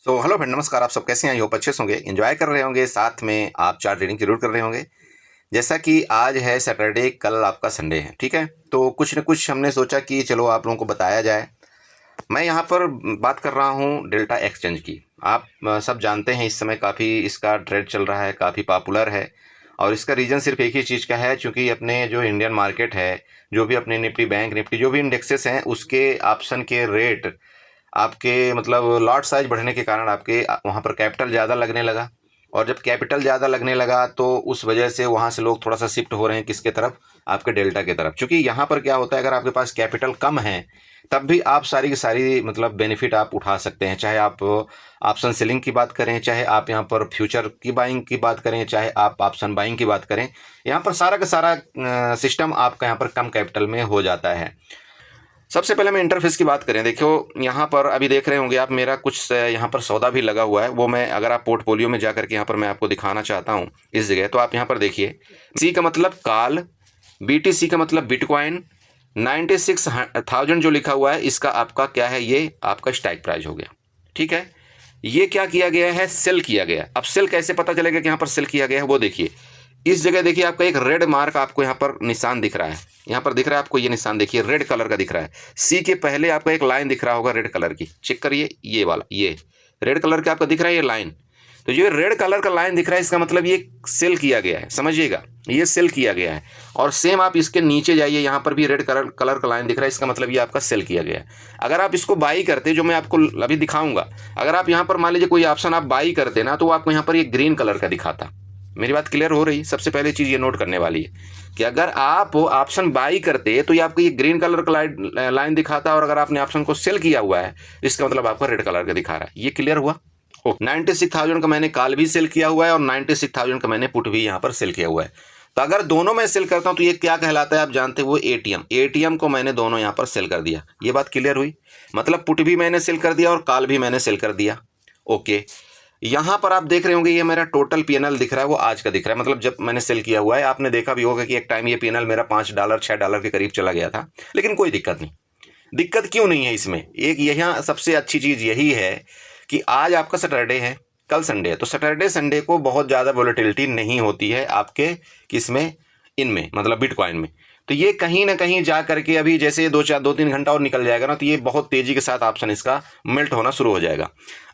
Hello friend, नमस्कार। आप सब कैसे हैं? आई होप अच्छे से होंगे, एंजॉय कर रहे होंगे, साथ में आप चार्ट रीडिंग जरूर कर रहे होंगे। जैसा कि आज है सैटरडे, कल आपका संडे है, ठीक है। तो कुछ न कुछ हमने सोचा कि चलो आप लोगों को बताया जाए। मैं यहाँ पर बात कर रहा हूँ डेल्टा एक्सचेंज की। आप सब जानते हैं इस समय काफ़ी इसका ट्रेड चल रहा है, काफ़ी पॉपुलर है। और इसका रीज़न सिर्फ एक ही चीज़ का है, चूँकि अपने जो इंडियन मार्केट है, जो भी अपने निफ्टी, बैंक निफ्टी, जो भी इंडेक्सेस हैं, उसके ऑप्शन के रेट आपके मतलब लॉट साइज बढ़ने के कारण आपके वहाँ पर कैपिटल ज़्यादा लगने लगा। और जब कैपिटल ज़्यादा लगने लगा तो उस वजह से वहाँ से लोग थोड़ा सा शिफ्ट हो रहे हैं किसके तरफ? आपके डेल्टा की तरफ। क्योंकि यहाँ पर क्या होता है, अगर आपके पास कैपिटल कम है तब भी आप सारी की सारी मतलब बेनिफिट आप उठा सकते हैं। चाहे आप ऑप्शन सेलिंग की बात करें, चाहे आप यहाँ पर फ्यूचर की बाइंग की बात करें, चाहे आप ऑप्शन बाइंग की बात करें, यहाँ पर सारा का सारा सिस्टम आपका यहाँ पर कम कैपिटल में हो जाता है। सबसे पहले मैं इंटरफेस की बात करें, देखो यहाँ पर अभी देख रहे होंगे आप, मेरा कुछ यहाँ पर सौदा भी लगा हुआ है। वो मैं अगर आप पोर्टफोलियो में जा करके यहाँ पर मैं आपको दिखाना चाहता हूँ इस जगह। तो आप यहाँ पर देखिए, सी का मतलब काल, BTC का मतलब बिटकॉइन, 96,000 जो लिखा हुआ है इसका आपका क्या है, ये आपका स्ट्राइक प्राइस हो गया, ठीक है। ये क्या किया गया है, सेल किया गया। अब सेल कैसे पता चलेगा कि यहाँ पर सेल किया गया है, वो देखिए। इस जगह देखिए आपका एक रेड मार्क आपको यहाँ पर निशान दिख रहा है, यहाँ पर दिख रहा है आपको, ये निशान देखिए रेड कलर का दिख रहा है। सी के पहले आपका एक लाइन दिख रहा होगा रेड कलर की, चेक करिए, ये वाला, ये रेड कलर का आपका दिख रहा है ये लाइन। तो ये रेड कलर का लाइन दिख रहा है, इसका मतलब ये सेल किया गया है, समझिएगा, ये सेल किया गया है। और सेम आप इसके नीचे जाइए, यहाँ पर भी रेड कलर का लाइन दिख रहा है, इसका मतलब ये आपका सेल किया गया है। अगर आप इसको बाई करते, जो मैं आपको अभी दिखाऊंगा, अगर आप यहाँ पर मान लीजिए कोई ऑप्शन आप बाई करते ना, तो वो आपको यहाँ पर ये ग्रीन कलर का दिखाता। मेरी बात क्लियर हो रही? सबसे पहले चीज़ ये नोट करने वाली है कि अगर आप ऑप्शन बाई करते तो ये आपको ये ग्रीन कलर का लाइन दिखाता, और अगर आपने ऑप्शन को सेल किया हुआ है इसका मतलब आपको रेड कलर का दिखा रहा है। ये क्लियर हुआ? 96,000 का मैंने कॉल भी सेल किया हुआ है और 96,000 का मैंने पुट भी यहाँ पर सेल किया हुआ है। तो अगर दोनों मैं सेल करता हूँ तो ये क्या कहलाता है आप जानते हैं, वो एटीएम को मैंने दोनों यहाँ पर सेल कर दिया। ये बात क्लियर हुई? मतलब पुट भी मैंने सेल कर दिया और कॉल भी मैंने सेल कर दिया। ओके, यहाँ पर आप देख रहे होंगे ये मेरा टोटल पीएनएल दिख रहा है, वो आज का दिख रहा है, मतलब जब मैंने सेल किया हुआ है। आपने देखा भी होगा कि एक टाइम ये पीएनएल मेरा $5 $6 के करीब चला गया था, लेकिन कोई दिक्कत नहीं। दिक्कत क्यों नहीं है इसमें? एक यहाँ सबसे अच्छी चीज़ यही है कि आज आपका सैटरडे है, कल संडे है। तो सैटरडे संडे को बहुत ज़्यादा वोलेटिलिटी नहीं होती है आपके किसमें, इनमें, मतलब बिटकॉइन में। तो ये कहीं ना कहीं जा करके अभी जैसे 2-3 घंटा और निकल जाएगा ना, तो ये बहुत तेज़ी के साथ ऑप्शन इसका मेल्ट होना शुरू हो जाएगा।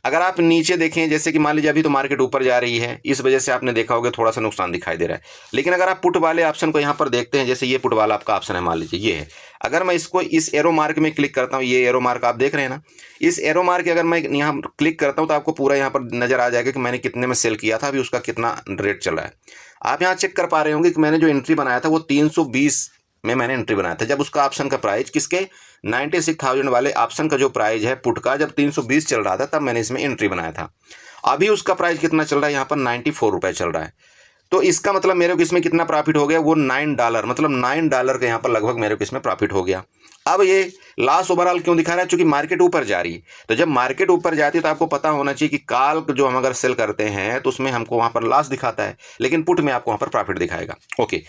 अगर आप नीचे देखें, जैसे कि मान लीजिए अभी तो मार्केट ऊपर जा रही है, इस वजह से आपने देखा होगा थोड़ा सा नुकसान दिखाई दे रहा है। लेकिन अगर आप पुट वाले ऑप्शन को यहाँ पर देखते हैं, जैसे ये पुट वाला आपका ऑप्शन है, मान लीजिए ये है। अगर मैं इसको इस एरो मार्क में क्लिक करता हूँ, ये एरो मार्क आप देख रहे हैं ना, इस एरो मार्क अगर मैं यहाँ क्लिक करता हूँ तो आपको पूरा यहाँ पर नजर आ जाएगा कि मैंने कितने में सेल किया था, अभी उसका कितना रेट चल रहा है। आप यहाँ चेक कर पा रहे होंगे कि मैंने जो एंट्री बनाया था वो 320 में मैंने एंट्री बनाया था, जब उसका ऑप्शन का प्राइस किसके, 96,000 वाले ऑप्शन का जो प्राइस है पुट का, जब 320 चल रहा था तब मैंने इसमें एंट्री बनाया था। अभी उसका प्राइस कितना चल रहा है, यहाँ पर 94 रुपये चल रहा है। तो इसका मतलब मेरे को इसमें कितना प्रॉफिट हो गया, वो $9, मतलब $9 का यहाँ पर लगभग मेरे को इसमें प्रॉफिट हो गया। अब ये लॉस ओवरऑल क्यों दिखा रहा है? क्योंकि मार्केट ऊपर जा रही है। तो जब मार्केट ऊपर जाती है तो आपको पता होना चाहिए कि कॉल जो हम अगर सेल करते हैं तो उसमें हमको वहाँ पर लॉस दिखाता है, लेकिन पुट में आपको वहाँ पर प्रॉफिट दिखाएगा। ओके,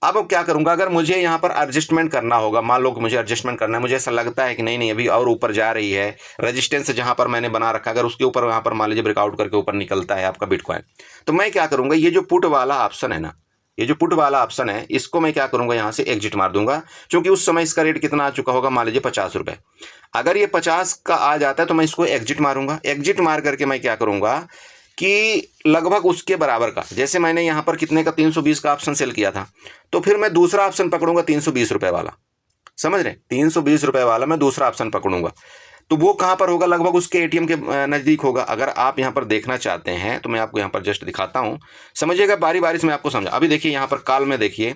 अब क्या करूंगा, अगर मुझे यहाँ पर एडजस्टमेंट करना होगा, मान लो कि मुझे एडजस्टमेंट करना है, मुझे ऐसा लगता है कि नहीं नहीं अभी और ऊपर जा रही है, रेजिस्टेंस जहाँ पर मैंने बना रखा, अगर उसके ऊपर यहाँ पर मान लीजिए ब्रेकआउट करके ऊपर निकलता है आपका बिटकॉइन, तो मैं क्या करूंगा, ये जो पुट वाला ऑप्शन है ना, ये जो पुट वाला ऑप्शन है, इसको मैं क्या करूंगा, यहाँ से एग्जिट मार दूंगा। क्योंकि उस समय इसका रेट कितना आ चुका होगा, मान लीजिए 50 रुपये। अगर ये 50 का आ जाता है तो मैं इसको एग्जिट मारूंगा। एग्जिट मार करके मैं क्या करूंगा कि लगभग उसके बराबर का, जैसे मैंने यहाँ पर कितने का 320 का ऑप्शन सेल किया था, तो फिर मैं दूसरा ऑप्शन पकड़ूंगा 320 रुपये वाला, समझ रहे, 320 रुपये वाला मैं दूसरा ऑप्शन पकड़ूंगा। तो वो कहाँ पर होगा, लगभग उसके एटीएम के नज़दीक होगा। अगर आप यहाँ पर देखना चाहते हैं तो मैं आपको यहाँ पर जस्ट दिखाता हूँ, समझिएगा, बारी बारी से मैं आपको समझा। अभी देखिए यहाँ पर कॉल में देखिए,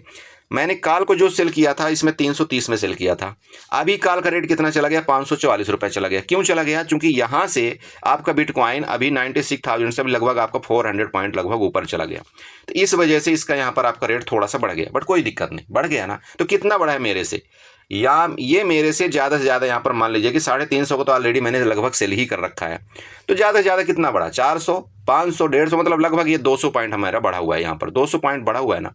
मैंने कॉल को जो सेल किया था इसमें 330 में सेल किया था। अभी कॉल का रेट कितना चला गया, 544 रुपये चला गया। क्यों चला गया? क्योंकि यहाँ से आपका बिटकॉइन अभी 96,000 से लगभग आपका 400 पॉइंट लगभग ऊपर चला गया। तो इस वजह से इसका यहाँ पर आपका रेट थोड़ा सा बढ़ गया, बट कोई दिक्कत नहीं, बढ़ गया ना। तो कितना बढ़ा है मेरे से, या ये मेरे से ज़्यादा से ज़्यादा यहाँ पर मान लीजिए कि 350 को तो ऑलरेडी मैंने लगभग सेल ही कर रखा है। तो ज़्यादा से ज़्यादा कितना बढ़ा, 400, 500, 150, मतलब लगभग ये 200 पॉइंट हमारा बढ़ा हुआ है। यहाँ पर 200 पॉइंट बढ़ा हुआ है ना,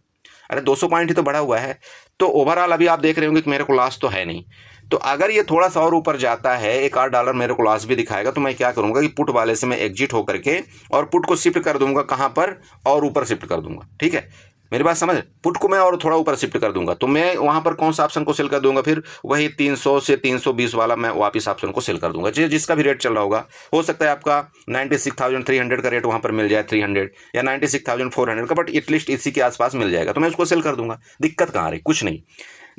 अरे 200 पॉइंट ही तो बढ़ा हुआ है। तो ओवरऑल अभी आप देख रहे होंगे कि मेरे को लॉस तो है नहीं। तो अगर ये थोड़ा सा और ऊपर जाता है, एक $8 मेरे को लॉस भी दिखाएगा, तो मैं क्या करूँगा कि पुट वाले से मैं एग्जिट होकर के और पुट को शिफ्ट कर दूंगा कहाँ पर, और ऊपर शिफ्ट कर दूंगा। ठीक है, मेरी बात समझ, पुट को मैं और थोड़ा ऊपर शिफ्ट कर दूंगा, तो मैं वहाँ पर कौन सा ऑप्शन को सेल कर दूंगा, फिर वही 300 से 320 वाला मैं वापस ऑप्शन को सेल कर दूंगा, जिसका भी रेट चल रहा होगा। हो सकता है आपका 96,300 का रेट वहाँ पर मिल जाए, 300 या 96,400 का, बट एटलीस्ट इसी के आसपास मिल जाएगा, तो मैं उसको सेल कर दूंगा। दिक्कत कहाँ रही, कुछ नहीं।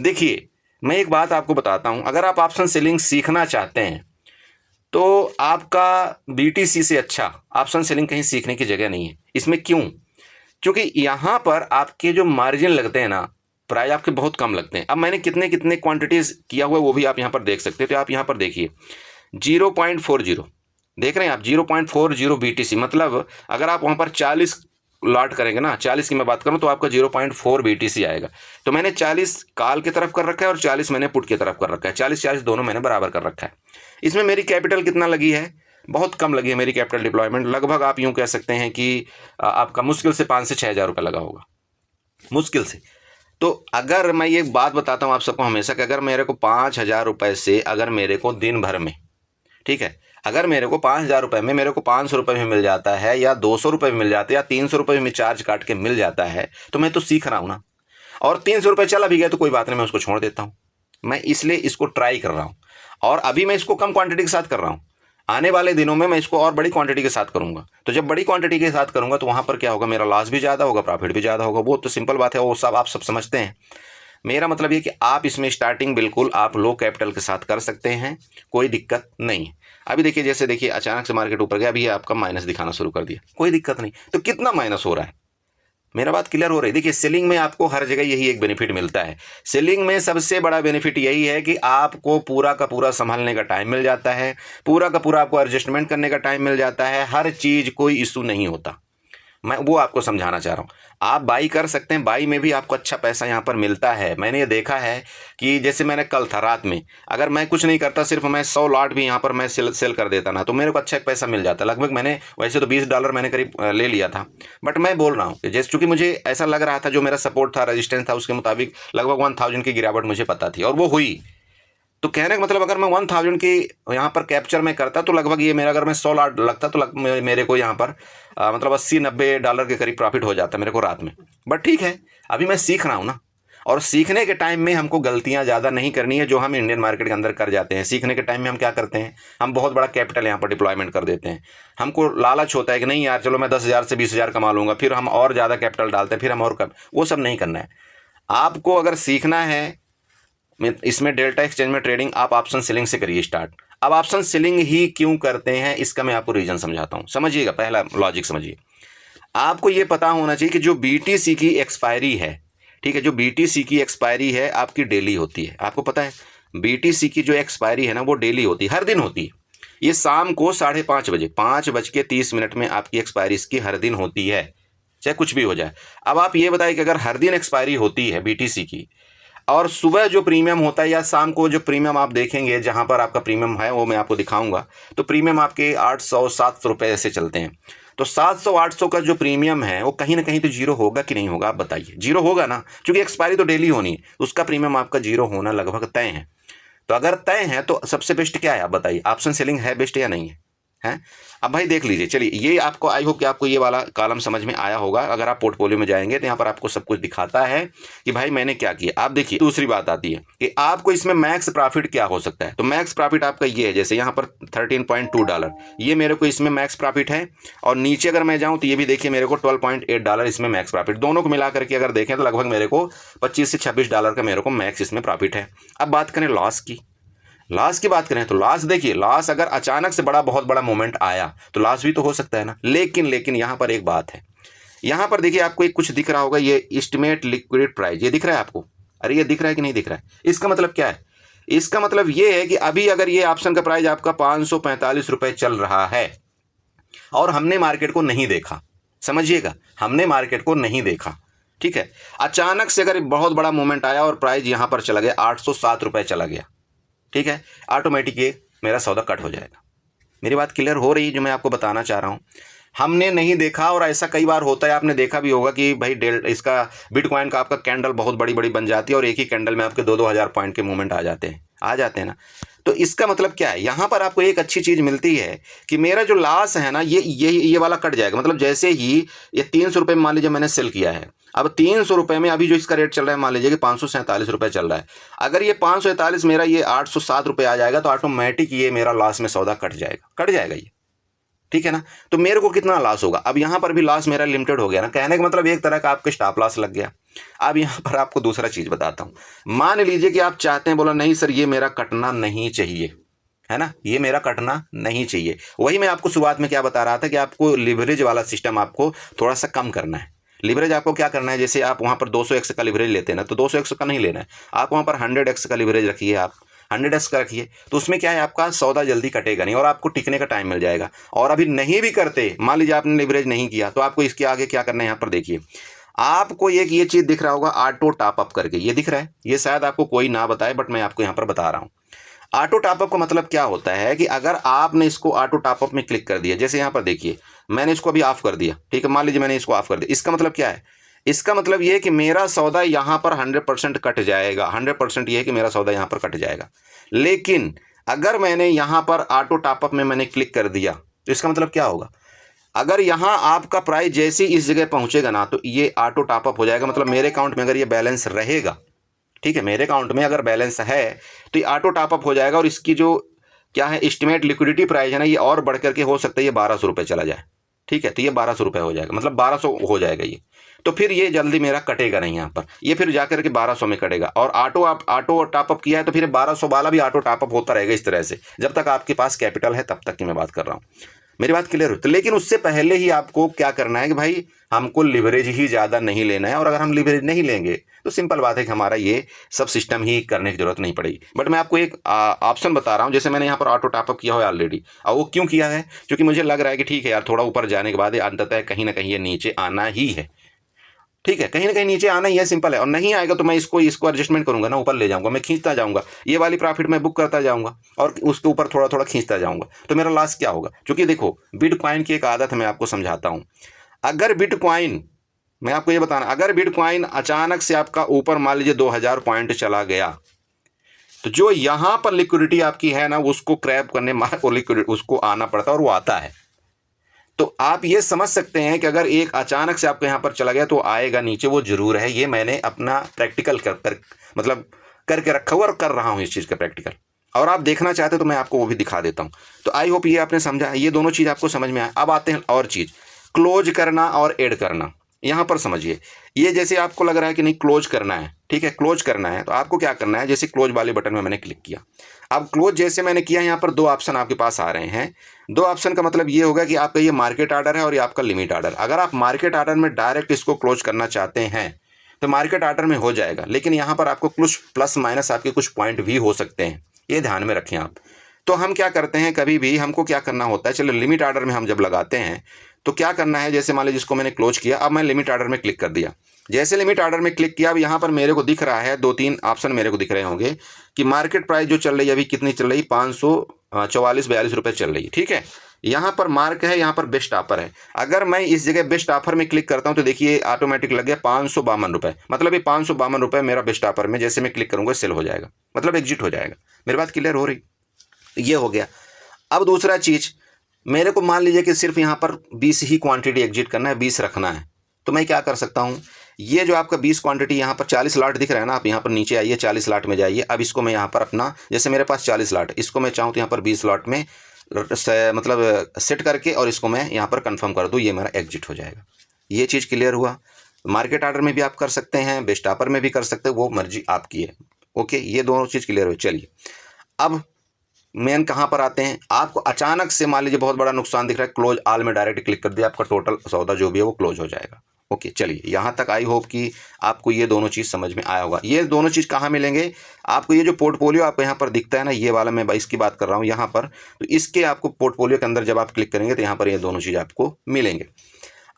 देखिए मैं एक बात आपको बताता हूँ, अगर आप ऑप्शन सेलिंग सीखना चाहते हैं तो आपका BTC से अच्छा ऑप्शन सेलिंग कहीं सीखने की जगह नहीं है। इसमें क्यों? क्योंकि यहाँ पर आपके जो मार्जिन लगते हैं ना, प्राइस आपके बहुत कम लगते हैं। अब मैंने कितने कितने क्वांटिटीज़ किया हुआ है वो भी आप यहाँ पर देख सकते हैं। तो आप यहाँ पर देखिए 0.40 देख रहे हैं आप, 0.40 BTC, मतलब अगर आप वहाँ पर 40 लॉट करेंगे ना, 40 की मैं बात करूँ तो आपका 0.4 BTC आएगा। तो मैंने 40 कॉल की तरफ कर रखा है और 40 मैंने पुट की तरफ कर रखा है, 40-40 दोनों मैंने बराबर कर रखा है। इसमें मेरी कैपिटल कितना लगी है? बहुत कम लगी है मेरी कैपिटल डिप्लॉयमेंट। लगभग आप यूँ कह सकते हैं कि आपका मुश्किल से 5 से 6 हज़ार रुपये लगा होगा, मुश्किल से। तो अगर मैं ये बात बताता हूँ आप सबको हमेशा कि अगर मेरे को 5,000 रुपये से, अगर मेरे को दिन भर में, ठीक है, अगर मेरे को 5,000 रुपये में मेरे को 500 रुपये में मिल जाता है, या 200 रुपये में मिल जाता है, या 300 रुपये में चार्ज काट के मिल जाता है, तो मैं तो सीख रहा हूँ ना। और 300 रुपये चला भी गया तो कोई बात नहीं, मैं उसको छोड़ देता हूँ। मैं इसलिए इसको ट्राई कर रहा हूँ, और अभी मैं इसको कम क्वांटिटी के साथ कर रहा हूँ। आने वाले दिनों में मैं इसको और बड़ी क्वांटिटी के साथ करूँगा। तो जब बड़ी क्वांटिटी के साथ करूँगा तो वहाँ पर क्या होगा, मेरा लॉस भी ज़्यादा होगा, प्रॉफिट भी ज़्यादा होगा। वो तो सिंपल बात है, वो सब आप सब समझते हैं। मेरा मतलब ये कि आप इसमें स्टार्टिंग बिल्कुल आप लो कैपिटल के साथ कर सकते हैं, कोई दिक्कत नहीं है। अभी देखिए, जैसे देखिए अचानक से मार्केट ऊपर गया, अभी ये आपका माइनस दिखाना शुरू कर दिया, कोई दिक्कत नहीं। तो कितना माइनस हो रहा है, मेरा बात क्लियर हो रही है? देखिए सेलिंग में आपको हर जगह यही एक बेनिफिट मिलता है। सेलिंग में सबसे बड़ा बेनिफिट यही है कि आपको पूरा का पूरा संभालने का टाइम मिल जाता है, पूरा का पूरा आपको एडजस्टमेंट करने का टाइम मिल जाता है, हर चीज़ कोई इशू नहीं होता। मैं वो आपको समझाना चाह रहा हूँ। आप बाई कर सकते हैं, बाई में भी आपको अच्छा पैसा यहाँ पर मिलता है। मैंने ये देखा है कि जैसे मैंने कल था रात में, अगर मैं कुछ नहीं करता, सिर्फ मैं 100 लॉट भी यहाँ पर मैं सेल कर देता ना, तो मेरे को अच्छा एक पैसा मिल जाता। लगभग मैंने वैसे तो $20 मैंने करीब ले लिया था, बट मैं बोल रहा हूँ कि जैसे चूँकि मुझे ऐसा लग रहा था, जो मेरा सपोर्ट था, रजिस्टेंस था, उसके मुताबिक लगभग 1000 की गिरावट मुझे पता थी, और वो हुई। तो कहने का मतलब, अगर मैं 1000 की यहाँ पर कैप्चर में करता तो लगभग ये मेरा, अगर मैं 100 लॉट लगता तो मेरे को यहाँ पर मतलब $80-90 के करीब प्रॉफिट हो जाता मेरे को रात में। बट ठीक है, अभी मैं सीख रहा हूँ ना, और सीखने के टाइम में हमको गलतियाँ ज़्यादा नहीं करनी है जो हम इंडियन मार्केट के अंदर कर जाते हैं। सीखने के टाइम में हम क्या करते हैं, हम बहुत बड़ा कैपिटल यहाँ पर डिप्लॉयमेंट कर देते हैं। हमको लालच होता है कि नहीं यार चलो मैं 10,000 से 20,000 कमा लूँगा, फिर हम और ज़्यादा कैपिटल डालते हैं, फिर हम और वो सब नहीं करना है। आपको अगर सीखना है इसमें डेल्टा एक्सचेंज में ट्रेडिंग, आप ऑप्शन सेलिंग से करिए स्टार्ट। अब ऑप्शन सेलिंग ही क्यों करते हैं इसका मैं आपको रीजन समझाता हूं, समझिएगा। पहला लॉजिक समझिए, आपको ये पता होना चाहिए कि जो BTC की एक्सपायरी है, ठीक है, जो BTC की एक्सपायरी है आपकी डेली होती है। आपको पता है BTC की जो एक्सपायरी है ना, वो डेली होती है, हर दिन होती है। ये शाम को 5:30 बजे, 5:30 में आपकी एक्सपायरी इसकी हर दिन होती है, चाहे कुछ भी हो जाए। अब आप ये बताइए कि अगर हर दिन एक्सपायरी होती है BTC की, और सुबह जो प्रीमियम होता है या शाम को जो प्रीमियम आप देखेंगे, जहां पर आपका प्रीमियम है वो मैं आपको दिखाऊंगा, तो प्रीमियम आपके 800-700 रुपये ऐसे चलते हैं। तो 700-800 का जो प्रीमियम है वो कहीं ना कहीं तो जीरो होगा कि नहीं होगा, आप बताइए। जीरो होगा ना, क्योंकि एक्सपायरी तो डेली होनी है, उसका प्रीमियम आपका जीरो होना लगभग तय है। तो अगर तय है तो सबसे बेस्ट क्या है, आप बताइए, ऑप्शन सेलिंग है बेस्ट या नहीं है? हैं? अब भाई देख लीजिए, चलिए ये आपको, आई होप कि आपको ये वाला कॉलम समझ में आया होगा। अगर आप पोर्टफोलियो में जाएंगे तो यहाँ पर आपको सब कुछ दिखाता है कि भाई मैंने क्या किया। आप देखिए, दूसरी बात आती है कि आपको इसमें मैक्स प्रॉफिट क्या हो सकता है। तो मैक्स प्रॉफिट आपका ये है, जैसे यहाँ पर $13.2, ये मेरे को इसमें मैक्स प्रॉफिट है। और नीचे अगर मैं जाऊँ तो ये भी देखिए मेरे को $12.8 इसमें मैक्स प्रॉफिट। दोनों को मिला करके अगर देखें तो लगभग मेरे को $25 से $26 का मेरे को मैक्स इसमें प्रॉफिट है। अब बात करें लॉस की, लॉस की बात करें तो लॉस देखिए, लॉस अगर अचानक से बहुत बड़ा मोमेंट आया तो लॉस भी तो हो सकता है ना। लेकिन यहाँ पर एक बात है, यहाँ पर देखिए आपको एक कुछ दिख रहा होगा, ये एस्टिमेट लिक्विड प्राइस, ये दिख रहा है आपको? अरे ये दिख रहा है कि नहीं दिख रहा है? इसका मतलब क्या है? इसका मतलब ये है कि अभी अगर ये ऑप्शन का प्राइस आपका 545 रुपये चल रहा है और हमने मार्केट को नहीं देखा, समझिएगा, हमने मार्केट को नहीं देखा, ठीक है, अचानक से अगर बहुत बड़ा मूवमेंट आया और प्राइस यहाँ पर चला गया, 807 रुपये चला गया, ठीक है, ऑटोमेटिक ये मेरा सौदा कट हो जाएगा। मेरी बात क्लियर हो रही है जो मैं आपको बताना चाह रहा हूँ? हमने नहीं देखा, और ऐसा कई बार होता है, आपने देखा भी होगा कि भाई इसका बिटकॉइन का आपका कैंडल बहुत बड़ी बड़ी बन जाती है और एक ही कैंडल में आपके 2-2 हज़ार पॉइंट के मूवमेंट आ जाते हैं। आ जाते हैं ना। तो इसका मतलब क्या है, यहाँ पर आपको एक अच्छी चीज़ मिलती है कि मेरा जो लॉस है ना ये वाला कट जाएगा। मतलब जैसे ही ये 300 रुपये में मान लीजिए मैंने सेल किया है, अब 300 रुपये में अभी जो इसका रेट चल रहा है मान लीजिए कि 547 रुपये चल रहा है। अगर ये 547 मेरा ये 807 रुपये आ जाएगा तो ऑटोमेटिक ये मेरा लॉस में सौदा कट जाएगा ये, ठीक है ना। तो मेरे को कितना लॉस होगा, अब यहाँ पर भी लॉस मेरा लिमिटेड हो गया ना। कहने का मतलब एक तरह का आपके स्टॉप लॉस लग गया। अब यहाँ पर आपको दूसरा चीज़ बताता हूँ। मान लीजिए कि आप चाहते हैं, बोला नहीं सर ये मेरा कटना नहीं चाहिए, है ना, ये मेरा कटना नहीं चाहिए। वही मैं आपको शुरुआत में क्या बता रहा था कि आपको लिवरेज वाला सिस्टम आपको थोड़ा सा कम करना है। लिवरेज आपको क्या करना है, जैसे आप वहाँ पर 200x का लिवरेज लेते हैं ना, तो 200x का नहीं लेना है, आप वहाँ पर 100x का लिवरेज रखिए, आप 100x का रखिए। तो उसमें क्या है, आपका सौदा जल्दी कटेगा नहीं और आपको टिकने का टाइम मिल जाएगा। और अभी नहीं भी करते, मान लीजिए आपने लिवरेज नहीं किया, तो आपको इसके आगे क्या करना है, यहाँ पर देखिए आपको एक ये चीज़ दिख रहा होगा ऑटो टॉपअप करके, ये दिख रहा है। ये शायद आपको कोई ना बताए बट मैं आपको यहाँ पर बता रहा हूँ। ऑटो टॉपअप का मतलब क्या होता है कि अगर आपने इसको ऑटो टॉपअप में क्लिक कर दिया, जैसे यहाँ पर देखिए मैंने इसको अभी ऑफ कर दिया, ठीक है, मान लीजिए मैंने इसको ऑफ कर दिया। इसका मतलब क्या है, इसका मतलब ये है कि मेरा सौदा यहाँ पर 100% कट जाएगा। 100% ये है कि मेरा सौदा यहाँ पर कट जाएगा। लेकिन अगर मैंने यहाँ पर ऑटो टॉपअप में मैंने क्लिक कर दिया तो इसका मतलब क्या होगा, अगर यहाँ आपका प्राइस जैसे इस जगह पहुँचेगा ना तो ये ऑटो टॉपअप हो जाएगा। मतलब मेरे अकाउंट में अगर ये बैलेंस रहेगा, ठीक है, मेरे अकाउंट में अगर बैलेंस है तो ये ऑटो टॉपअप हो जाएगा। और इसकी जो क्या है एस्टिमेट लिक्विडिटी प्राइस है ना, ये और बढ़ करके हो सकता है ये 1200 रुपये चला जाए, ठीक है। तो ये 1200 रुपये हो जाएगा, मतलब 1200 हो जाएगा ये। तो फिर ये जल्दी मेरा कटेगा नहीं यहाँ पर, ये फिर जाकर के 1200 में कटेगा। और ऑटो टॉपअप किया है तो फिर 1200 वाला भी ऑटो टॉपअप होता रहेगा इस तरह से, जब तक आपके पास कैपिटल है तब तक की मैं बात कर रहा हूँ। मेरी बात क्लियर हो? तो लेकिन उससे पहले ही आपको क्या करना है कि भाई हमको लिवरेज ही ज़्यादा नहीं लेना है। और अगर हम लिवरेज नहीं लेंगे तो सिंपल बात है कि हमारा ये सब सिस्टम ही करने की जरूरत नहीं पड़ेगी। बट मैं आपको एक ऑप्शन बता रहा हूँ, जैसे मैंने यहाँ पर ऑटो टॉपअप किया हुआ है ऑलरेडी। और वो क्यों किया है, क्योंकि मुझे लग रहा है कि ठीक है यार, थोड़ा ऊपर जाने के बाद अंततः कहीं ना कहीं ये नीचे आना ही है, ठीक है, कहीं ना कहीं नीचे आना ही है, सिंपल है। और नहीं आएगा तो मैं इसको एडजस्टमेंट करूंगा ना, ऊपर ले जाऊंगा, मैं खींचता जाऊंगा, ये वाली प्रॉफिट मैं बुक करता जाऊंगा और उसके ऊपर थोड़ा थोड़ा खींचता जाऊंगा। तो मेरा लॉस क्या होगा, क्योंकि देखो बिटकॉइन की एक आदत है, मैं आपको समझाता हूँ। अगर बिटकॉइन, मैं आपको ये बताना, अगर बिटकॉइन अचानक से आपका ऊपर मान लीजिए 2000 पॉइंट चला गया, तो जो यहाँ पर लिक्विडिटी आपकी है ना, उसको क्रैप करने उसको आना पड़ता है और वो आता है। तो आप ये समझ सकते हैं कि अगर एक अचानक से आपके यहाँ पर चला गया तो आएगा नीचे, वो जरूर है। ये मैंने अपना प्रैक्टिकल मतलब करके रखा हुआ और कर रहा हूँ इस चीज़ का प्रैक्टिकल। और आप देखना चाहते हो तो मैं आपको वो भी दिखा देता हूँ। तो आई होप ये आपने समझा, ये दोनों चीज़ आपको समझ में आए। अब आते हैं और चीज़, क्लोज करना और ऐड करना। यहाँ पर समझिए, ये जैसे आपको लग रहा है कि नहीं क्लोज करना है, ठीक है, क्लोज करना है, तो आपको क्या करना है, जैसे क्लोज वाले बटन में मैंने क्लिक किया। अब क्लोज जैसे मैंने किया, यहाँ पर दो ऑप्शन आपके पास आ रहे हैं। दो ऑप्शन का मतलब ये होगा कि आपका ये मार्केट ऑर्डर है और ये आपका लिमिट ऑर्डर। अगर आप मार्केट ऑर्डर में डायरेक्ट इसको क्लोज करना चाहते हैं तो मार्केट ऑर्डर में हो जाएगा, लेकिन यहाँ पर आपको कुछ प्लस माइनस आपके कुछ पॉइंट भी हो सकते हैं, ये ध्यान में रखें आप। तो हम क्या करते हैं, कभी भी हमको क्या करना होता है, चलो लिमिट ऑर्डर में हम जब लगाते हैं तो क्या करना है, जैसे मान लीजिए जिसको मैंने क्लोज किया, अब मैं लिमिट ऑर्डर में क्लिक कर दिया। जैसे लिमिट ऑर्डर में क्लिक किया, अब यहाँ पर मेरे को दिख रहा है 2-3 ऑप्शन मेरे को दिख रहे होंगे कि मार्केट प्राइस जो चल रही है अभी कितनी चल रही है, 544-42 रुपये चल रही है, ठीक है। यहाँ पर मार्क है, यहाँ पर बेस्ट ऑफर है। अगर मैं इस जगह बेस्ट ऑफर में क्लिक करता हूँ तो देखिए ऑटोमेटिक लग गया 552 रुपये, मतलब ये 552 रुपये मेरा बेस्ट ऑफर में जैसे मैं क्लिक करूँगा सेल हो जाएगा, मतलब एग्जिट हो जाएगा। मेरी बात क्लियर हो रही, ये हो गया। अब दूसरा चीज़, मेरे को मान लीजिए कि सिर्फ यहाँ पर 20 ही क्वांटिटी एग्जिट करना है, 20 रखना है, तो मैं क्या कर सकता हूँ, ये जो आपका 20 क्वांटिटी यहाँ पर 40 लाट दिख रहा है ना, आप यहाँ पर नीचे आइए 40 लाट में जाइए। अब इसको मैं यहाँ पर अपना, जैसे मेरे पास 40 लाट, इसको मैं चाहूँ तो यहाँ पर 20 लाट में मतलब सेट करके और इसको मैं यहाँ पर कंफर्म कर दूँ, ये मेरा एग्जिट हो जाएगा। ये चीज़ क्लियर हुआ। मार्केट ऑर्डर में भी आप कर सकते हैं, बेस्ट ऑफर में भी कर सकते हैं, वो मर्जी आपकी है। ओके, ये दोनों चीज़ क्लियर हुई। चलिए अब मेन कहाँ पर आते हैं, आपको अचानक से मान लीजिए बहुत बड़ा नुकसान दिख रहा है, क्लोज ऑल में डायरेक्ट क्लिक कर दिया, आपका टोटल सौदा जो भी है वो क्लोज हो जाएगा। ओके, चलिए यहाँ तक आई होप कि आपको ये दोनों चीज़ समझ में आया होगा। ये दोनों चीज़ कहाँ मिलेंगे आपको, ये जो पोर्टफोलियो आपको यहाँ पर दिखता है ना, ये वाला मैं इसकी बात कर रहा हूँ यहाँ पर, तो इसके आपको पोर्टफोलियो के अंदर जब आप क्लिक करेंगे तो यहाँ पर ये दोनों चीज़ आपको मिलेंगे।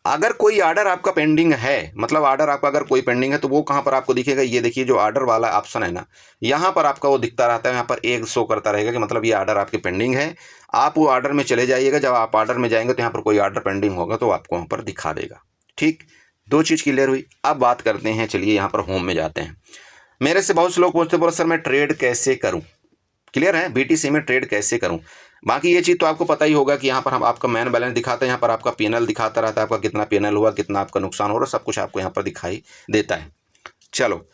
अगर कोई ऑर्डर आपका पेंडिंग है, मतलब ऑर्डर आपका अगर कोई पेंडिंग है तो वो कहाँ पर आपको दिखेगा, ये देखिए जो ऑर्डर वाला ऑप्शन है ना, यहाँ पर आपका वो दिखता रहता है, यहाँ पर एक शो करता रहेगा कि मतलब ये ऑर्डर आपके पेंडिंग है। आप वो ऑर्डर में चले जाइएगा, जब आप ऑर्डर में जाएंगे तो यहाँ पर कोई ऑर्डर पेंडिंग होगा तो आपको वहाँ पर दिखा देगा। ठीक, दो चीज़ क्लियर हुई। अब बात करते हैं, चलिए यहाँ पर होम में जाते हैं। मेरे से बहुत से लोग पूछते बोले सर मैं ट्रेड कैसे करूँ, क्लियर है? बीटीसी में ट्रेड कैसे करूं? बाकी ये चीज़ तो आपको पता ही होगा कि यहाँ पर हम आपका मैन बैलेंस दिखाता है, यहाँ पर आपका पीएनएल दिखाता रहता है, आपका कितना पीएनएल हुआ, कितना आपका नुकसान हो रहा है, सब कुछ आपको यहाँ पर दिखाई देता है। चलो,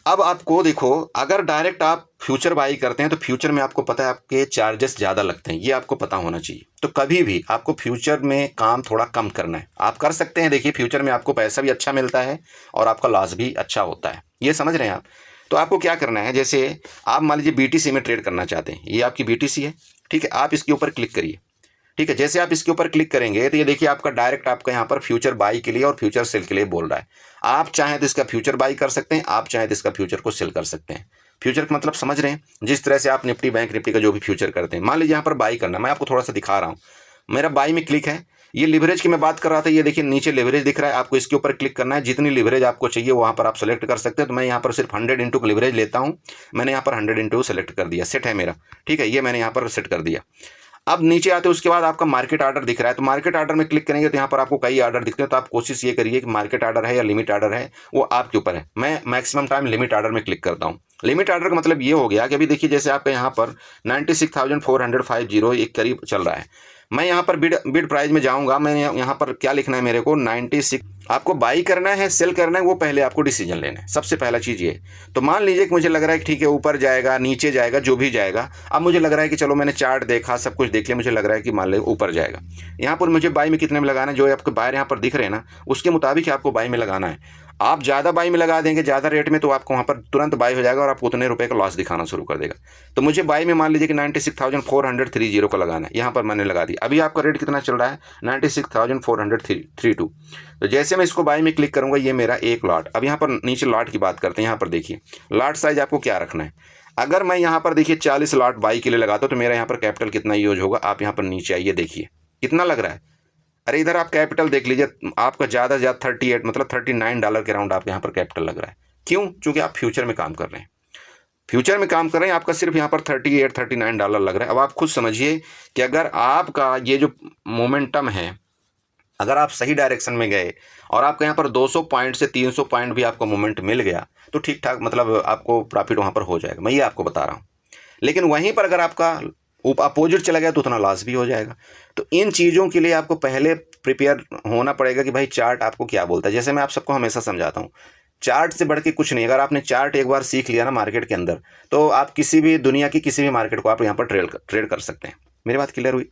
अब आपको देखो, अगर डायरेक्ट आप फ्यूचर बाई करते हैं तो फ्यूचर में आपको पता है आपके चार्जेस ज़्यादा लगते हैं, ये आपको पता होना चाहिए। तो कभी भी आपको फ्यूचर में काम थोड़ा कम करना है। आप कर सकते हैं, देखिए फ्यूचर में आपको पैसा भी अच्छा मिलता है और आपका लॉस भी अच्छा होता है, ये समझ रहे हैं आप? तो आपको क्या करना है, जैसे आप मान लीजिए बीटीसी में ट्रेड करना चाहते हैं, ये आपकी बीटीसी है, ठीक है, आप इसके ऊपर क्लिक करिए, ठीक है। जैसे आप इसके ऊपर क्लिक करेंगे तो ये देखिए आपका डायरेक्ट आपका यहाँ पर फ्यूचर बाई के लिए और फ्यूचर सेल के लिए बोल रहा है। आप चाहें तो इसका फ्यूचर बाई कर सकते हैं, आप चाहें तो इसका फ्यूचर को सेल कर सकते हैं। फ्यूचर का मतलब समझ रहे हैं? जिस तरह से आप निफ्टी बैंक निफ्टी का जो भी फ्यूचर करते हैं, मान लीजिए यहाँ पर बाई करना, मैं आपको थोड़ा सा दिखा रहा हूँ। मेरा बाई में क्लिक है, ये लिवरेज की मैं बात कर रहा था, ये देखिए नीचे लिवरेज दिख रहा है, आपको इसके ऊपर क्लिक करना है। जितनी लिवरेज आपको चाहिए वहाँ पर आप सेलेक्ट कर सकते हैं। तो मैं यहाँ पर सिर्फ 100 इंटू लिवरेज लेता हूँ, मैंने यहाँ पर 100 इंटू सेलेक्ट कर दिया, सेट है मेरा, ठीक है, ये मैंने यहाँ पर सेट कर दिया। अब नीचे आते हैं, उसके बाद आपका मार्केट आर्डर दिख रहा है, तो मार्केट आर्डर में क्लिक करेंगे तो यहाँ पर आपको कई आर्डर दिखते हैं। तो आप कोशिश ये करिए कि मार्केट आर्डर है या लिमिट आर्डर है, वो आपके ऊपर है। मैं मैक्सिमम टाइम लिमिट आर्डर में क्लिक करता हूँ। लिमिट आर्डर का मतलब ये हो गया कि अभी देखिए जैसे आपका यहाँ पर 96,450 एक करीब चल रहा है। मैं यहाँ पर बिड प्राइस में जाऊँगा, मैं यहाँ पर क्या लिखना है मेरे को 96। आपको बाई करना है, सेल करना है, वो पहले आपको डिसीजन लेना है, सबसे पहला चीज़ ये। तो मान लीजिए कि मुझे लग रहा है कि ठीक है ऊपर जाएगा, नीचे जाएगा, जो भी जाएगा। अब मुझे लग रहा है कि चलो मैंने चार्ट देखा, सब कुछ देख लिया, मुझे लग रहा है कि मान लीजिए ऊपर जाएगा। यहाँ पर मुझे बाई में कितने में लगाना है, जो आपके बायर यहाँ पर दिख रहे हैं ना, उसके मुताबिक आपको बाई में लगाना है। आप ज़्यादा बाई में लगा देंगे, ज़्यादा रेट में, तो आपको वहाँ पर तुरंत बाई हो जाएगा और आपको उतने रुपए का लॉस दिखाना शुरू कर देगा। तो मुझे बाई में मान लीजिए कि 96,430 का लगाना है, यहाँ पर मैंने लगा दिया। अभी आपका रेट कितना चल रहा है, 96,432। तो जैसे मैं इसको बाई में क्लिक करूँगा, ये मेरा एक लॉट। अब यहाँ पर नीचे लॉट की बात करते हैं, यहाँ पर देखिए लॉट साइज आपको क्या रखना है। अगर मैं यहाँ पर देखिए 40 लॉट बाई के लिए लगाता हूँ तो मेरा यहाँ पर कैपिटल कितना यूज होगा, आप यहाँ पर नीचे आइए, देखिए कितना लग रहा है। अरे इधर आप कैपिटल देख लीजिए, आपका ज़्यादा से ज़्यादा 38 मतलब $39 के राउंड आप यहाँ पर कैपिटल लग रहा है। क्यों? क्योंकि आप फ्यूचर में काम कर रहे हैं, फ्यूचर में काम कर रहे हैं, आपका सिर्फ यहाँ पर $38-39 लग रहा है। अब आप खुद समझिए कि अगर आपका ये जो मोमेंटम है, अगर आप सही डायरेक्शन में गए और आपको यहाँ पर 200 पॉइंट से 300 पॉइंट भी आपको मोमेंट मिल गया तो ठीक ठाक मतलब आपको प्रॉफिट वहाँ पर हो जाएगा, मैं ये आपको बता रहा हूँ। लेकिन वहीं पर अगर आपका अपोजिट चला गया तो उतना लॉस भी हो जाएगा। तो इन चीज़ों के लिए आपको पहले प्रिपेयर होना पड़ेगा कि भाई चार्ट आपको क्या बोलता है। जैसे मैं आप सबको हमेशा समझाता हूँ, चार्ट से बढ़ के कुछ नहीं। अगर आपने चार्ट एक बार सीख लिया ना मार्केट के अंदर, तो आप किसी भी दुनिया की किसी भी मार्केट को आप यहाँ पर ट्रेड कर सकते हैं। मेरी बात क्लियर हुई?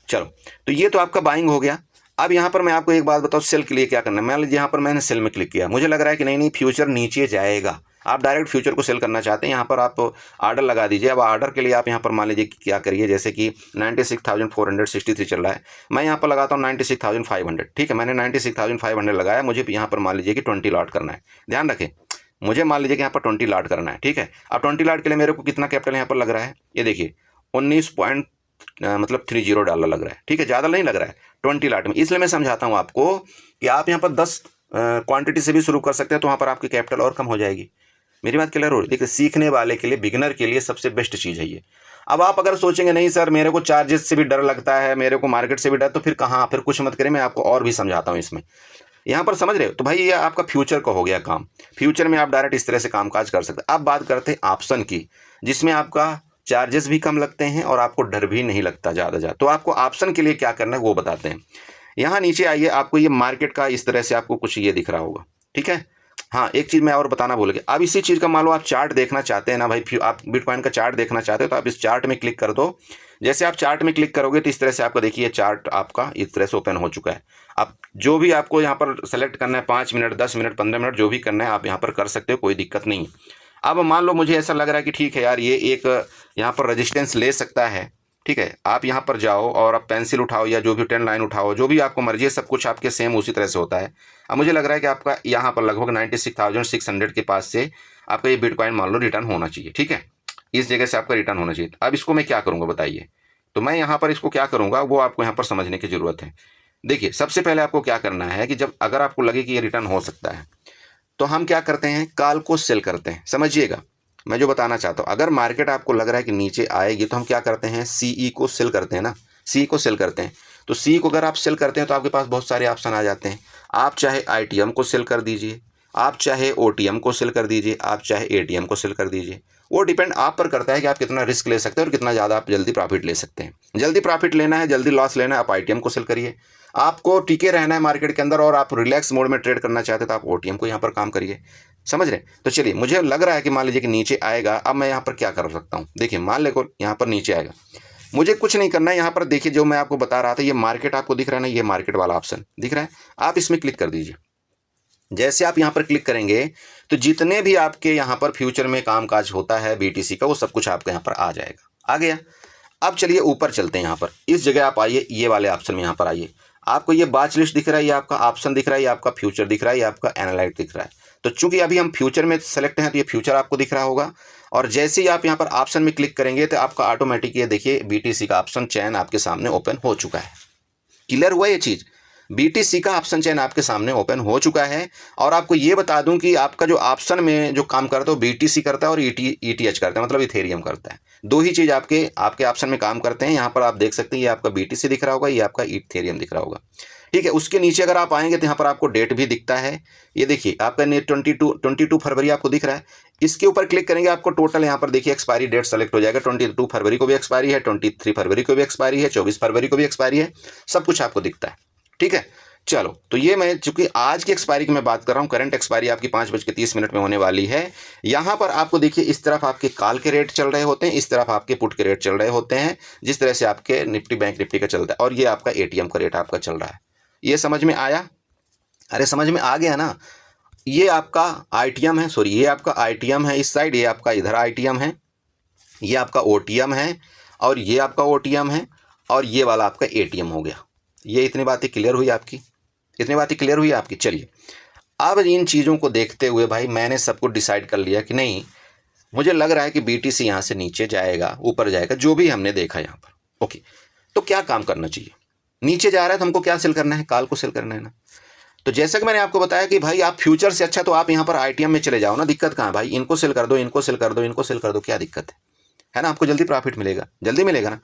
चलो, तो ये तो आपका बाइंग हो गया। अब यहाँ पर मैं आपको एक बात बताऊँ, सेल के लिए क्या करना है। मान लीजिए यहाँ पर मैंने सेल में क्लिक किया, मुझे लग रहा है कि नहीं फ्यूचर नीचे जाएगा, आप डायरेक्ट फ्यूचर को सेल करना चाहते हैं, यहाँ पर आप ऑर्डर लगा दीजिए। अब ऑर्डर के लिए आप यहाँ पर मान लीजिए क्या करिए, जैसे कि 96,463 चल रहा है, मैं यहाँ पर लगाता हूँ 96,500, ठीक है। मैंने 96,500 लगाया, मुझे यहाँ पर मान लीजिए कि 20 लॉट करना है। ध्यान रखें, मुझे मान लीजिए कि यहाँ पर 20 लॉट करना है, ठीक है। अब 20 लॉट के लिए मेरे को कितना कैपिटल यहाँ पर लग रहा है, ये देखिए 19 30 डॉलर लग रहा है, ठीक है, ज़्यादा नहीं लग रहा है 20 लॉट में। इसलिए मैं समझाता हूँ आपको कि आप यहाँ पर 10 क्वांटिटी से भी शुरू कर सकते हैं, तो वहाँ पर आपकी कैपिटल और कम हो जाएगी। मेरी बात क्लियर हो रही है? देखिए, सीखने वाले के लिए, बिगिनर के लिए सबसे बेस्ट चीज़ है ये। अब आप अगर सोचेंगे नहीं सर मेरे को चार्जेस से भी डर लगता है, मेरे को मार्केट से भी डर, तो फिर कहाँ, फिर कुछ मत करें, मैं आपको और भी समझाता हूँ इसमें। यहाँ पर समझ रहे हो? तो भाई ये आपका फ्यूचर का हो गया काम। फ्यूचर में आप डायरेक्ट इस तरह से कामकाज कर सकते हैं। अब बात करते हैं ऑप्शन की, जिसमें आपका चार्जेस भी कम लगते हैं और आपको डर भी नहीं लगता ज़्यादा। तो आपको ऑप्शन के लिए क्या करना है वो बताते हैं। यहाँ नीचे आइए, आपको ये मार्केट का इस तरह से आपको कुछ ये दिख रहा होगा, ठीक है। हाँ, एक चीज़ मैं और बताना भूल गया। अब इसी चीज़ का मान लो आप चार्ट देखना चाहते हैं ना भाई, आप बिटकॉइन का चार्ट देखना चाहते हो तो आप इस चार्ट में क्लिक कर दो। जैसे आप चार्ट में क्लिक करोगे तो इस तरह से आपका देखिए चार्ट आपका इस तरह से ओपन हो चुका है। अब जो भी आपको यहाँ पर सेलेक्ट करना है, 5 मिनट 10 मिनट 15 मिनट जो भी करना है आप यहाँ पर कर सकते हो, कोई दिक्कत नहीं। अब मान लो मुझे ऐसा लग रहा है कि ठीक है यार, ये एक यहाँ पर रजिस्टेंस ले सकता है, ठीक है। आप यहाँ पर जाओ और आप पेंसिल उठाओ या जो भी 10 लाइन उठाओ, जो भी आपको मर्जी है, सब कुछ आपके सेम उसी तरह से होता है। अब मुझे लग रहा है कि आपका यहाँ पर लगभग 96,600 के पास से आपका ये बिटकॉइन मान लो रिटर्न होना चाहिए, ठीक है। इस जगह से आपका रिटर्न होना चाहिए। अब इसको मैं क्या करूँगा बताइए? तो मैं यहाँ पर इसको क्या करूँगा वो आपको यहाँ पर समझने की ज़रूरत है। देखिए, सबसे पहले आपको क्या करना है कि जब अगर आपको लगे कि ये रिटर्न हो सकता है तो हम क्या करते हैं, कॉल को सेल करते हैं। समझिएगा मैं जो बताना चाहता हूँ, अगर मार्केट आपको लग रहा है कि नीचे आएगी तो हम क्या करते हैं, सीई को सेल करते हैं ना, सी को सेल करते हैं। तो सी को अगर आप सेल करते हैं तो आपके पास बहुत सारे ऑप्शन आ जाते हैं। आप चाहे आईटीएम को सेल कर दीजिए, आप चाहे ओटीएम को सेल कर दीजिए, आप चाहे एटीएम को सेल कर दीजिए, वो डिपेंड आप पर करता है कि आप कितना रिस्क ले सकते हैं और कितना ज़्यादा आप जल्दी प्रॉफिट ले सकते हैं। जल्दी प्रॉफिट लेना है, जल्दी लॉस लेना है, आप आईटीएम को सेल करिए। आपको टिके रहना है मार्केट के अंदर और आप रिलैक्स मोड में ट्रेड करना चाहते हैं तो आप ओटीएम को यहाँ पर काम करिए। समझ रहे? तो चलिए, मुझे लग रहा है कि मान लीजिए कि नीचे आएगा। अब मैं यहाँ पर क्या कर सकता हूँ, देखिए मान लो यहाँ पर नीचे आएगा, मुझे कुछ नहीं करना है। यहाँ पर देखिए जो मैं आपको बता रहा था, ये मार्केट आपको दिख रहा है ना, ये मार्केट वाला ऑप्शन दिख रहा है, आप इसमें क्लिक कर दीजिए। जैसे आप यहाँ पर क्लिक करेंगे तो जितने भी आपके यहाँ पर फ्यूचर में कामकाज होता है बीटीसी का, वो सब कुछ आपके यहाँ पर आ जाएगा। आ गया। अब चलिए ऊपर चलते हैं। यहाँ पर इस जगह आप आइए, ये वाले ऑप्शन में यहाँ पर आइए। आपको ये बाच लिस्ट दिख रहा है, ये आपका ऑप्शन दिख रहा है, ये आपका फ्यूचर दिख रहा है, ये आपका एनालाइट दिख रहा है। तो चूंकि अभी हम फ्यूचर में सेलेक्ट हैं तो ये फ्यूचर आपको दिख रहा होगा। और जैसे ही आप यहाँ पर ऑप्शन में क्लिक करेंगे तो आपका ऑटोमेटिक ये देखिए बीटीसी का ऑप्शन चैन आपके सामने ओपन हो चुका है। क्लियर हुआ ये चीज़? बीटीसी का ऑप्शन चैन आपके सामने ओपन हो चुका है। और आपको ये बता दूं कि आपका जो ऑप्शन में जो काम करता है वो बीटीसी करता है और ईटीएच करता है, मतलब इथेरियम करता है। दो ही चीज़ आपके ऑप्शन में काम करते हैं। यहाँ पर आप देख सकते हैं, ये आपका बीटीसी दिख रहा होगा, ये आपका इथेरियम दिख रहा होगा। ठीक है, उसके नीचे अगर आप आएंगे तो यहाँ पर आपको डेट भी दिखता है। ये देखिए आपका 22 फरवरी आपको दिख रहा है। इसके ऊपर क्लिक करेंगे, आपको टोटल यहाँ पर देखिए एक्सपायरी डेट सेलेक्ट हो जाएगा। 22 फरवरी को भी एक्सपायरी है, 23 फरवरी को भी एक्सपायरी है, 24 फरवरी को भी एक्सपायरी है, सब कुछ आपको दिखता है। ठीक है, चलो तो ये मैं चूंकि आज की एक्सपायरी की मैं बात कर रहा हूँ, करंट एक्सपायरी आपकी 5:30 में होने वाली है। यहाँ पर आपको देखिए इस तरफ आपके कॉल के रेट चल रहे होते हैं, इस तरफ आपके पुट के रेट चल रहे होते हैं, जिस तरह से आपके निफ्टी बैंक निफ्टी का चलता है। और ये आपका एटीएम का रेट आपका चल रहा है। ये समझ में आया? अरे समझ में आ गया ना। ये आपका आईटीएम है, सॉरी ये आपका आईटीएम है इस साइड, ये आपका इधर आईटीएम है, ये आपका ओटीएम है, और ये आपका ओटीएम है, और ये वाला आपका एटीएम हो गया। ये इतनी बातें क्लियर हुई आपकी? इतनी बातें क्लियर हुई आपकी? चलिए, अब इन चीज़ों को देखते हुए भाई मैंने सब कुछ डिसाइड कर लिया कि नहीं, मुझे लग रहा है कि बीटीसी यहाँ से नीचे जाएगा, ऊपर जाएगा, जो भी हमने देखा यहाँ पर। ओके, तो क्या काम करना चाहिए? नीचे जा रहा है तो हमको क्या सेल करना है? कॉल को सेल करना है ना। तो जैसा कि मैंने आपको बताया कि भाई आप फ्यूचर से अच्छा तो आप यहाँ पर आईटीएम में चले जाओ ना। दिक्कत कहाँ है भाई? इनको सेल कर दो, इनको सेल कर दो, इनको सेल कर दो, क्या दिक्कत है ना? आपको जल्दी प्रॉफिट मिलेगा, जल्दी मिलेगा ना।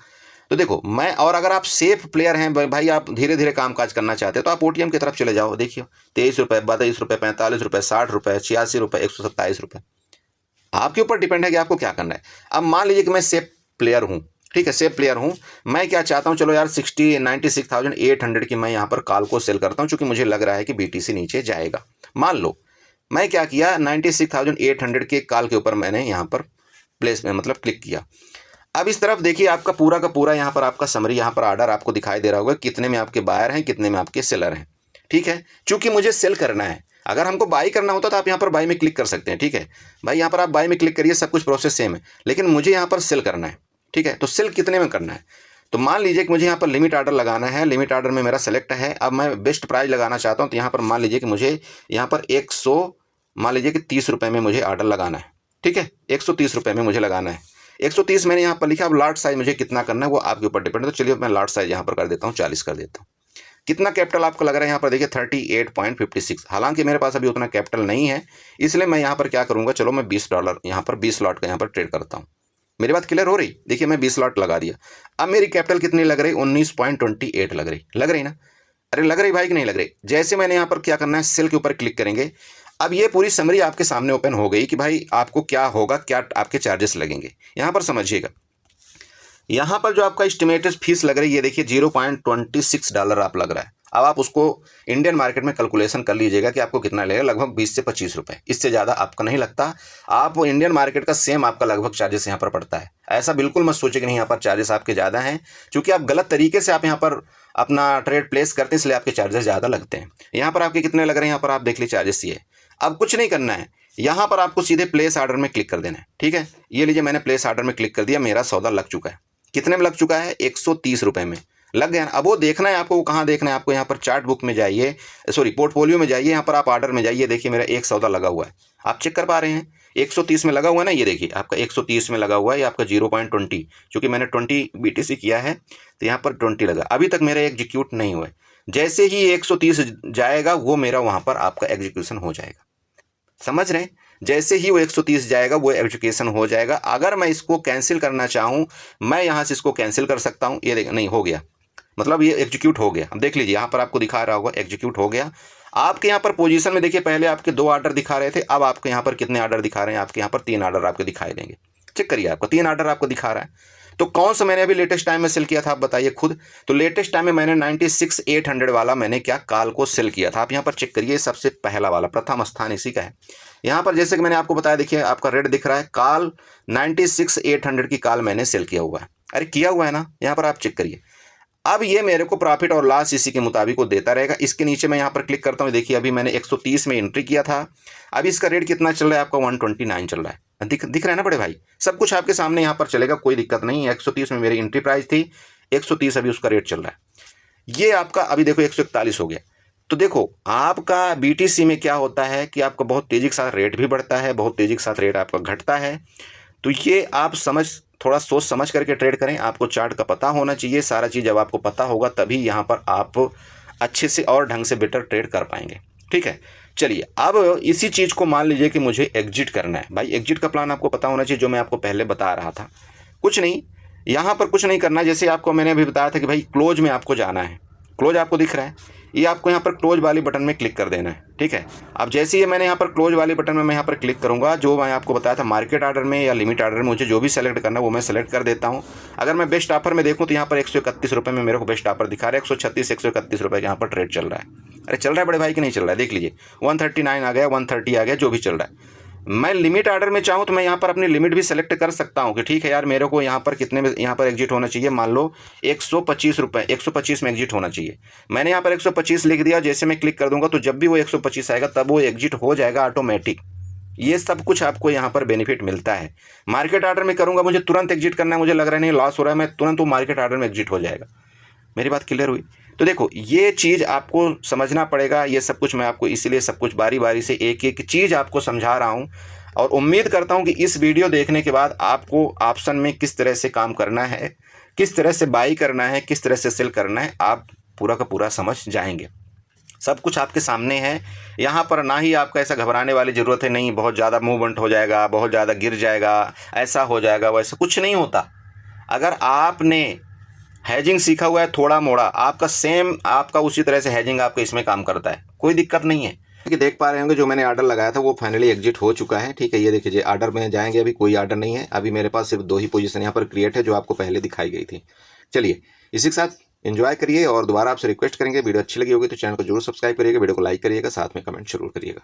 तो देखो मैं, और अगर आप सेफ प्लेयर हैं भाई, आप धीरे धीरे कामकाज करना चाहते हैं तो आप ओटीएम की तरफ चले जाओ। देखिए 23 रुपये, 22 रुपये, 45 रुपये, 60 रुपये, 86 रुपये, 127 रुपये। आपके ऊपर डिपेंड है कि आपको क्या करना है। अब मान लीजिए कि मैं सेफ प्लेयर हूँ, ठीक है, सेफ प्लेयर हूँ। मैं क्या चाहता हूँ, चलो यार 96,800 की मैं यहाँ पर कॉल को सेल करता हूँ, चूँकि मुझे लग रहा है कि बीटीसी नीचे जाएगा। मान लो मैं क्या किया, 96,800 के कॉल के ऊपर मैंने यहाँ पर प्लेस में मतलब क्लिक किया। अब इस तरफ देखिए आपका पूरा का पूरा यहाँ पर आपका समरी, यहाँ पर ऑर्डर आपको दिखाई दे रहा होगा, कितने में आपके बायर हैं, कितने में आपके सेलर हैं। ठीक है, चूँकि मुझे सेल करना है। अगर हमको बाई करना होता तो आप यहाँ पर बाई में क्लिक कर सकते हैं। ठीक है भाई, यहाँ पर आप बाई में क्लिक करिए, सब कुछ प्रोसेस सेम है, लेकिन मुझे यहाँ पर सेल करना है। ठीक है, तो सेल कितने में करना है? तो मान लीजिए कि मुझे यहाँ पर लिमिट ऑर्डर लगाना है। लिमिट ऑर्डर में मेरा सेलेक्ट है। अब मैं बेस्ट प्राइस लगाना चाहता हूँ, तो यहाँ पर मान लीजिए कि मुझे यहाँ पर 30 रुपये में मुझे ऑर्डर लगाना है। ठीक है, 130 रुपये में मुझे लगाना है। 130 मैंने यहाँ पर लिखा। अब लॉट साइज मुझे कितना करना है वो आपके ऊपर डिपेंड है। तो चलिए मैं लॉट साइज यहाँ पर कर देता हूँ, 40 कर देता हूँ। कितना कैपिटल आपको लग रहा है यहाँ पर? देखिए 38.56। हालांकि मेरे पास अभी उतना कैपिटल नहीं है, इसलिए मैं यहाँ पर क्या करूँगा, चलो मैं $20 यहाँ पर 20 लॉट का यहाँ पर ट्रेड करता हूँ। मेरी बात क्लियर हो रही? देखिए मैं 20 लॉट लगा दिया। अब मेरी कैपिटल कितनी लग रही? 19.28 लग रही ना? अरे लग रही भाई कि नहीं लग रही? जैसे मैंने यहाँ पर क्या करना है, सेल के ऊपर क्लिक करेंगे। अब ये पूरी समरी आपके सामने ओपन हो गई कि भाई आपको क्या होगा, क्या आपके चार्जेस लगेंगे। यहाँ पर समझिएगा, यहाँ पर जो आपका एस्टिमेटेड फीस लग रही है, ये देखिए $0.26 आप लग रहा है। अब आप उसको इंडियन मार्केट में कैलकुलेशन कर लीजिएगा कि आपको कितना लगेगा। लगभग 20 से 25 रुपये, इससे ज़्यादा आपका नहीं लगता। आप इंडियन मार्केट का सेम आपका लगभग चार्जेस यहाँ पर पड़ता है। ऐसा बिल्कुल मत सोचिए कि नहीं यहाँ पर चार्जेस आपके ज़्यादा हैं, क्योंकि आप गलत तरीके से आप यहाँ पर अपना ट्रेड प्लेस करते हैं, इसलिए आपके चार्जेस ज़्यादा लगते हैं। यहाँ पर आपके कितने लग रहे हैं, यहाँ पर आप देख लीजिए चार्जेस। ये अब कुछ नहीं करना है, यहाँ पर आपको सीधे प्लेस ऑर्डर में क्लिक कर देना है। ठीक है, ये लीजिए मैंने प्लेस ऑर्डर में क्लिक कर दिया। मेरा सौदा लग चुका है। कितने में लग चुका है? 130 रुपये में लग गया। अब वो देखना है आपको, वो कहाँ देखना है आपको? यहाँ पर चार्ट बुक में जाइए, सॉरी पोर्टफोलियो में जाइए, यहाँ पर आप ऑर्डर में जाइए। देखिए मेरा एक सौदा लगा हुआ है, आप चेक कर पा रहे हैं? 130 में लगा हुआ है ना, ये देखिए आपका 130 में लगा हुआ है। ये आपका 0.20, चूँकि मैंने 20 BTC किया है तो यहाँ पर 20 लगा। अभी तक मेरा एग्जीक्यूट नहीं हुआ है। जैसे ही 130 जाएगा वो मेरा वहाँ पर आपका एग्जीक्यूशन हो जाएगा। समझ रहे हैं? जैसे ही वो 130 जाएगा वो एजुकेशन हो जाएगा। अगर मैं इसको कैंसिल करना चाहूँ, मैं यहाँ से इसको कैंसिल कर सकता हूँ। ये देख, नहीं हो गया, मतलब ये एग्जीक्यूट हो गया। अब देख लीजिए यहाँ पर आपको दिखा रहा होगा एग्जीक्यूट हो गया। आपके यहाँ पर पोजीशन में देखिए, पहले आपके 2 ऑर्डर दिखा रहे थे, अब आपके यहाँ पर कितने ऑर्डर दिखा रहे हैं? आपके यहाँ पर 3 ऑर्डर आपको दिखाई देंगे। चेक करिए, आपको 3 ऑर्डर आपको दिखा रहा है। तो कौन सा मैंने अभी लेटेस्ट टाइम में सेल किया था आप बताइए खुद। तो लेटेस्ट टाइम में मैंने 96,800 वाला मैंने क्या कॉल को सेल किया था। आप यहाँ पर चेक करिए, सबसे पहला वाला प्रथम स्थान इसी का है। यहाँ पर जैसे कि मैंने आपको बताया, देखिए आपका रेट दिख रहा है, कॉल 96,800 की कॉल मैंने सेल किया हुआ है। अरे किया हुआ है ना, यहाँ पर आप चेक करिए। अब ये मेरे को प्रॉफिट और लॉस इसी के मुताबिक वो देता रहेगा। इसके नीचे मैं यहाँ पर क्लिक करता हूँ, देखिए अभी मैंने 130 में एंट्री किया था। अभी इसका रेट कितना चल रहा है आपका, 129 चल रहा है। दिख रहा है ना बड़े भाई, सब कुछ आपके सामने यहाँ पर चलेगा, कोई दिक्कत नहीं है। 130 में मेरी एंट्री प्राइस थी, 130 अभी उसका रेट चल रहा है। ये आपका अभी देखो 141 हो गया। तो देखो आपका BTC में क्या होता है कि आपका बहुत तेज़ी के साथ रेट भी बढ़ता है, बहुत तेज़ी के साथ रेट आपका घटता है। तो ये आप थोड़ा सोच समझ करके ट्रेड करें। आपको चार्ट का पता होना चाहिए, सारा चीज़ जब आपको पता होगा तभी यहाँ पर आप अच्छे से और ढंग से बेटर ट्रेड कर पाएंगे। ठीक है, चलिए अब इसी चीज़ को मान लीजिए कि मुझे एग्जिट करना है। भाई एग्जिट का प्लान आपको पता होना चाहिए, जो मैं आपको पहले बता रहा था। कुछ नहीं, यहाँ पर कुछ नहीं करना। जैसे आपको मैंने अभी बताया था कि भाई क्लोज में आपको जाना है, क्लोज आपको दिख रहा है, ये आपको यहाँ पर क्लोज वाली बटन में क्लिक कर देना है। ठीक है, अब जैसे ही मैंने यहाँ पर क्लोज वाली बटन में मैं यहाँ पर क्लिक करूँगा, जो मैं आपको बताया था मार्केट आर्डर में या लिमिट आर्डर में मुझे जो भी सेलेक्ट करना है वो मैं सेलेक्ट कर देता हूँ। अगर मैं बेस्ट ऑफर में देखूँ तो यहाँ पर 131 रुपये में मेरे को बेस्ट ऑफर दिखा रहा है। 136 131 रुपये का यहाँ पर ट्रेड चल रहा है। अरे चल रहा है बड़े भाई कि नहीं चल रहा है, देख लीजिए 139 आ गया, 130 आ गया, जो भी चल रहा है। मैं लिमिट आर्डर में चाहूँ तो मैं यहाँ पर अपनी लिमिट भी सेलेक्ट कर सकता हूँ कि ठीक है यार, मेरे को यहाँ पर कितने में यहाँ पर एग्जिट होना चाहिए। मान लो 125 रुपये, 125 में एग्जिट होना चाहिए। मैंने यहाँ पर 125 लिख दिया। जैसे मैं क्लिक कर दूंगा तो जब भी वो 125 आएगा तब वो एग्जिट हो जाएगा ऑटोमेटिक। ये सब कुछ आपको यहाँ पर बेनिफिट मिलता है। मार्केट आर्डर में करूँगा, मुझे तुरंत एग्जिट करना है, मुझे लग रहा है नहीं लॉस हो रहा है, मैं तुरंत वो मार्केट आर्डर में एग्जिट हो जाएगा। मेरी बात क्लियर हुई? तो देखो ये चीज़ आपको समझना पड़ेगा। ये सब कुछ मैं आपको इसीलिए सब कुछ बारी बारी से एक एक चीज़ आपको समझा रहा हूँ, और उम्मीद करता हूँ कि इस वीडियो देखने के बाद आपको ऑप्शन में किस तरह से काम करना है, किस तरह से बाई करना है, किस तरह से सेल करना है, आप पूरा का पूरा समझ जाएंगे। सब कुछ आपके सामने है। यहाँ पर ना ही आपका ऐसा घबराने वाली ज़रूरत है, नहीं बहुत ज़्यादा मूवमेंट हो जाएगा, बहुत ज़्यादा गिर जाएगा, ऐसा हो जाएगा, वैसा कुछ नहीं होता। अगर आपने हैजिंग सीखा हुआ है थोड़ा मोड़ा, आपका सेम आपका उसी तरह से हैजिंग आपका इसमें काम करता है, कोई दिक्कत नहीं है। कि देख पा रहे होंगे जो मैंने ऑर्डर लगाया था वो फाइनली एग्जिट हो चुका है। ठीक है, ये देखिए ऑर्डर में जाएंगे, अभी कोई ऑर्डर नहीं है। अभी मेरे पास सिर्फ 2 ही पोजीशन यहाँ पर क्रिएट है जो आपको पहले दिखाई गई थी। चलिए इसी के साथ एंजॉय करिए, और दोबारा आपसे रिक्वेस्ट करेंगे वीडियो अच्छी लगी होगी तो चैनल को जरूर सब्सक्राइब करिएगा, वीडियो को लाइक करिएगा, साथ में कमेंट जरूर करिएगा।